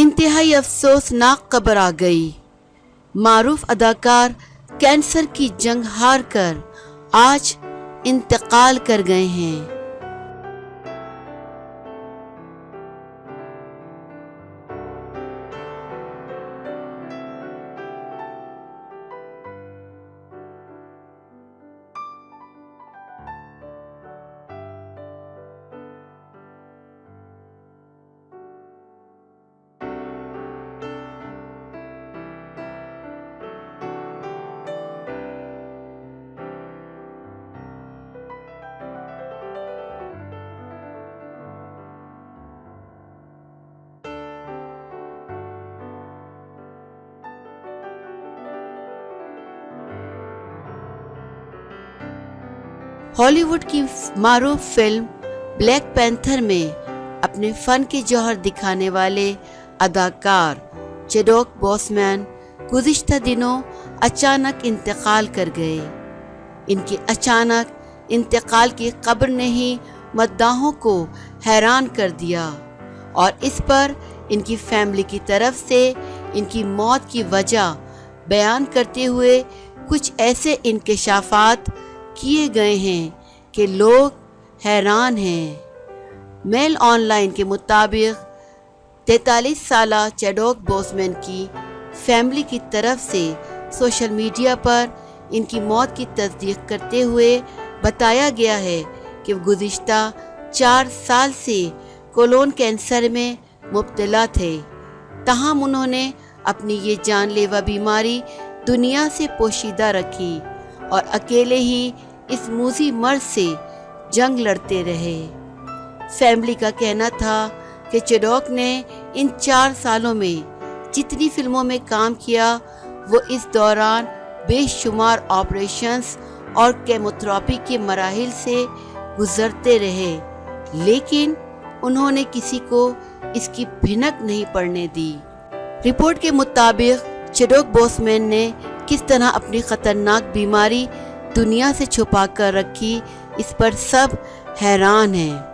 इंतहाई अफसोसनाक खबर आ गई। मारूफ अदाकार कैंसर की जंग हार कर आज इंतकाल कर गए हैं। हॉलीवुड की मारूफ फिल्म ब्लैक पैंथर में अपने फन के जौहर दिखाने वाले अदाकार चैडविक बोसेमैन गुज़िश्ता दिनों अचानक इंतकाल कर गए। इनके अचानक इंतकाल की खबर ने ही मद्दाहों को हैरान कर दिया और इस पर इनकी फैमिली की तरफ से इनकी मौत की वजह बयान करते हुए कुछ ऐसे इंकशाफात किए गए हैं कि लोग हैरान हैं। मेल ऑनलाइन के मुताबिक 43 साला चैडविक बोसेमैन की फैमिली की तरफ से सोशल मीडिया पर इनकी मौत की तस्दीक करते हुए बताया गया है कि गुज़िश्ता 4 साल से कोलोन कैंसर में मुब्तला थे। ताहम उन्होंने अपनी ये जानलेवा बीमारी दुनिया से पोशीदा रखी और अकेले ही इस मूजी मर्ज से जंग लड़ते रहे। फैमिली का कहना था कि चैडविक ने इन 4 सालों में जितनी फिल्मों में काम किया वो इस दौरान बेशुमार ऑपरेशंस और केमोथेरेपी के मराहिल से गुजरते रहे, लेकिन उन्होंने किसी को इसकी भिनक नहीं पड़ने दी। रिपोर्ट के मुताबिक चैडविक बोसेमैन ने किस तरह अपनी खतरनाक बीमारी दुनिया से छुपा कर रखी, इस पर सब हैरान हैं।